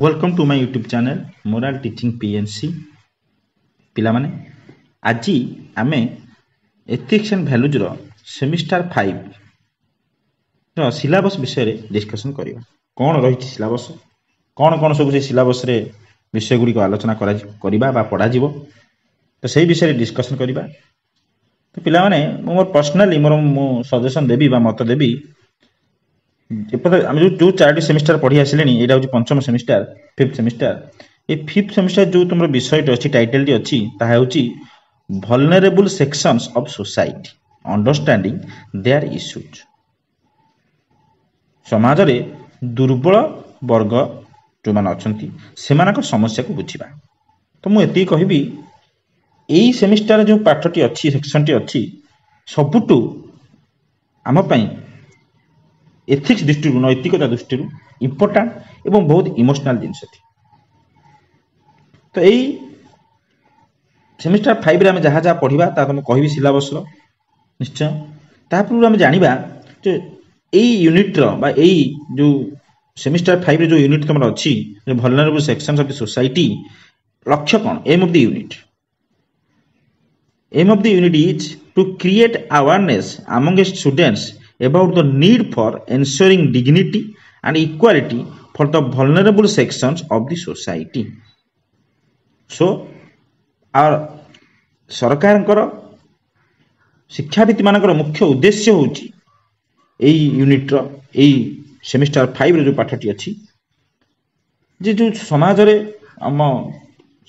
Welcome to my YouTube channel moral teaching PNC पिला माने आज आमे एथिक्स एंड वैल्यूज रो सेमिस्टर 5 रो सिलेबस विषय रे डिस्कशन करिवा। कोन रही सिलेबस कोन कोन सब से सिलेबस रे विषय गुडी को आलोचना करिबा बा पढा जिवो तो सही विषय रे डिस्कशन करिबा। तो पिला माने मोर पर्सनली मोर सजेशन देबी बा मत देबी जो चारोटी सेमिस्टर पढ़ी आसिले यहाँ हूँ पंचम सेमिस्टर फिफ्थ सेमिस्टर ये फिफ्थ सेमिस्टर जो तुम विषय अच्छी टाइटल टी अच्छी ताहा होची vulnerable sections of society understanding their issues. समाज रे दुर्बल वर्ग जो मान अच्छी से समस्या को बुझा। तो मुझे कहबी यही सेमिस्टर जो पाठटी अच्छी सेक्शन टी अच्छी सबुठू आम पाई एथिक्स दृष्टि नैतिकता दृष्टि इंपोर्टाट एवं बहुत इमोशनल जिनस थी। तो यही सेमिस्टर 5 रे जहाँ जहाँ पढ़ा तुम कह सिलेबस निश्चय तापूर्व आम जाना जो यही यूनिट्र जो सेमिस्टर 5 रे जो यूनिट तुम अच्छी vulnerable sections of the society लक्ष्य कौन aim of the unit is to create awareness among students about the need for ensuring dignity and equality for the vulnerable sections of the society. So our सरकार शिक्षावित मानकर मुख्य उद्देश्य होची एई unit रो एई semester 5 रो जो पाठटी अछि जे जो समाज रे हम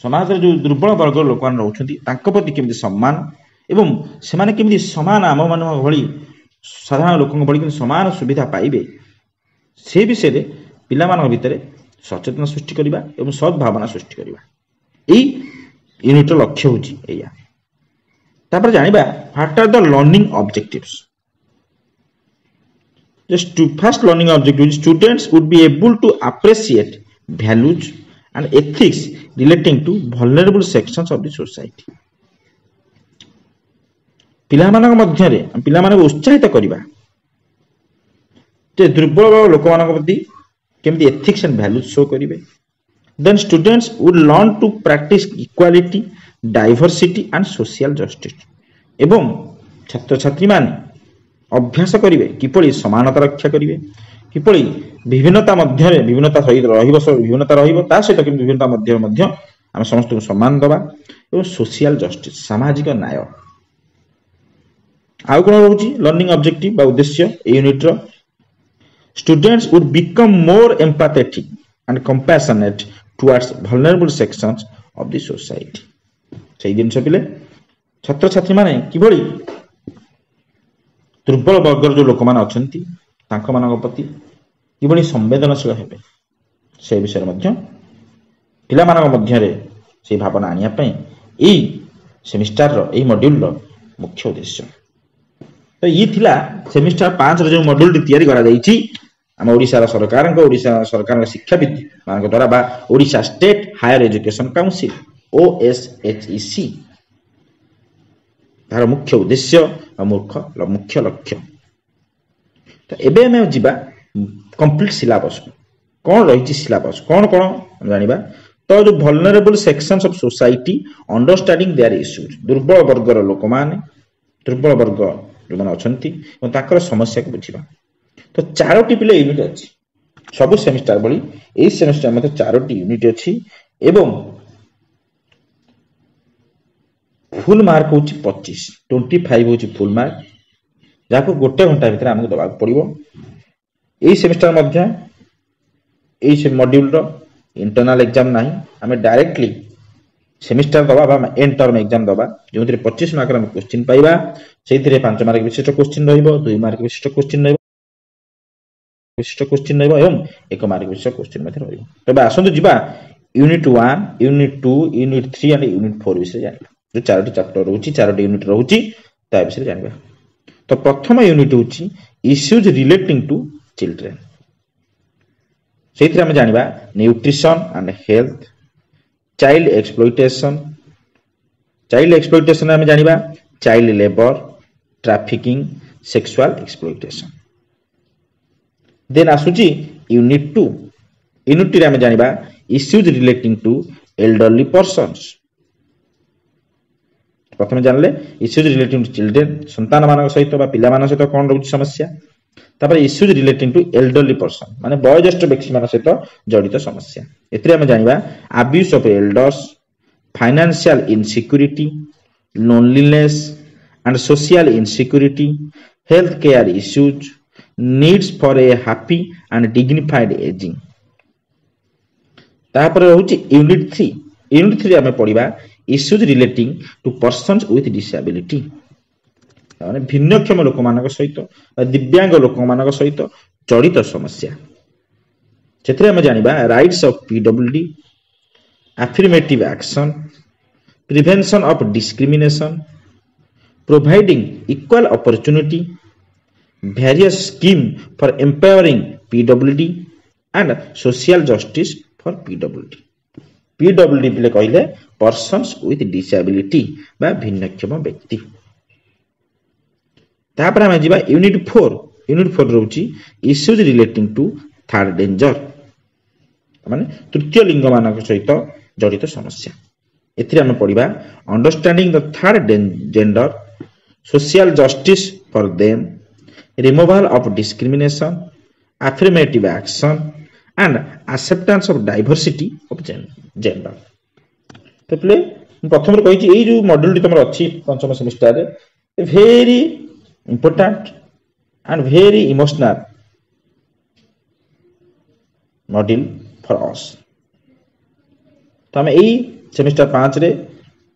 समाज रे जो दुर्बल वर्ग लोक मान रहउछंती तांको प्रति केमि सम्मान एवं से माने केमि समान आम मान भली साधारण लोकों बड़ी समान सुविधा पाइबे से विषय रे पिला मान भितर सचेतन सृष्टि करिबा एवं सद्भावना सृष्टि करिबा एई यूनिट रो लक्ष्य होची एया। तापर जानिबा what are the learning objectives. Just to first learning objective students would be able to appreciate values and ethics relating to vulnerable sections of the society. पिला उत्साहित करवा दुर्बल लोक प्रति केमती एथिक्स एंड वैल्यूज शो करेंगे। Then students would learn to practice equality diversity and social justice एवं छात्र छात्री माने अभ्यास करेंगे किपरि समानता रक्षा करेंगे किपरि विभिन्नता मध्य विभिन्नता सहित विभिन्नता सहित विभिन्नता मध्य आम समस्त सम्मान दबा एवं सोशल जस्टिस सामाजिक न्याय आउ कौन रोची लर्निंग ऑब्जेक्टिव बा उद्देश्य यूनिट रो students would become more empathetic and compassionate towards vulnerable sections of the society. सही जिनस पिले छात्र छात्री माने किभली दुर्बल वर्ग जो लोक मान अछंती तांको मानक प्रति किभली संवेदनशील हेबे से विषय मध्य पिला मानक मध्य रे से भावना आनिया पई एई सेमिस्टर रो एई मॉड्यूल रो मुख्य उद्देश्य। तो ये थिला सेमिस्टर 5 रो जो मॉड्यूल तैयारी करा जाईची हम ओडिसा सरकार शिक्षाविद मान द्वारा बा Odisha state higher education council OSHEC तार मुख्य उद्देश्य और मुख्य लक्ष्य। तो एबे हम जिबा कंप्लीट सिलेबस कौन रही सिलेबस कौन कौन जानिबा। तो जो vulnerable sections of society understanding their issues दुर्बल वर्गर लोक माने दुर्बल वर्ग जो मैंने अच्छा समस्या को बुझा। तो 4टी पिले यूनिट अच्छी सब सेमिस्टर भली ए सेमिस्टर में 4टी यूनिट अच्छी एवं फुल मार्क हूँ 25 हूँ फुल मार्क जहाँ गोटे घंटा भितर आमको दबा पड़ो। यही सेमिस्टर मॉड्यूल रो इंटरनल एग्जाम ना आम डायरेक्टली सेमिस्टर दबा एंड टर्म एग्जाम दबा जो 25 मार्क क्वेश्चन पाइबा से 5 मार्क विशिष्ट क्वेश्चन रहिबो 2 मार्क विशिष्ट क्वेश्चन रहिबो एवं 1 मार्क विशिष्ट क्वेश्चन मध्ये रहिबो। तबे आसंतु जिबा unit 1 unit 2 unit 3 and unit 4 विषय जानिबा जो 4टी चैप्टर रहउची 4टी यूनिट रहउची ता विषय जानिबा। तो प्रथम यूनिट होची इश्यूज रिलेटिंग टू चिल्ड्रन सेथिरा हम जानिबा nutrition and health child exploitation में जानिबा child labour trafficking sexual exploitation. Then आसुची यूनिट 2 यूनिट 2 रे हम जानिबा issues relating to elderly persons. प्रथम जानले issues relating to children संतान मान सहित बा पिला मान सहित कोन रहउछ समस्या तापर issues relating to elderly person माने वयोज्येष्ठ व्यक्ति मान सहित जड़ित समस्या एतरे हम जानिबा abuse of elders financial insecurity loneliness and social insecurity health care issues needs for a happy and dignified aging तापर रहउछ यूनिट 3 हमें पढ़िबा issues relating to persons with disability माने भिन्नक्षम लोक मानक सहित दिव्यांग लोक मानक सहित जड़ित समस्या क्षेत्र में जानिबा rights of PWD affirmative action prevention of discrimination providing equal opportunity various scheme for empowering PWD and social justice for PWD PWD बिले कहले persons with disability बा भिन्नक्षम व्यक्ति तापर हम जिबा unit 4 रहउची issues relating to third danger माने तृतीय लिंग मानक सहित जड़ित समस्या एथिरे हम पढ़िबा understanding the third gender social justice for them removal of discrimination affirmative action and acceptance of diversity of gender तो प्ले प्रथम रे कहिछि एई जो मॉड्यूल तमर अछि पंचम सेमिस्टर रे very important and very emotional module for us तो हम एई सेमिस्टर 5 रे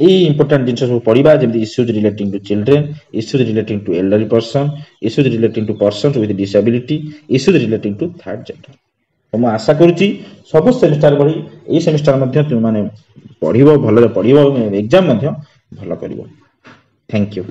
एई इंपोर्टेंट जिंस सब पढिबा जेमि issues relating to children issues relating to elderly person issues relating to persons with disability issues relating to third gender तो मैं आशा करूची सब सेमिस्टर बढी एई सेमिस्टर मध्ये तुम माने पढिबो भलो पढिबो एग्जाम मध्ये भलो करिवो थैंक यू।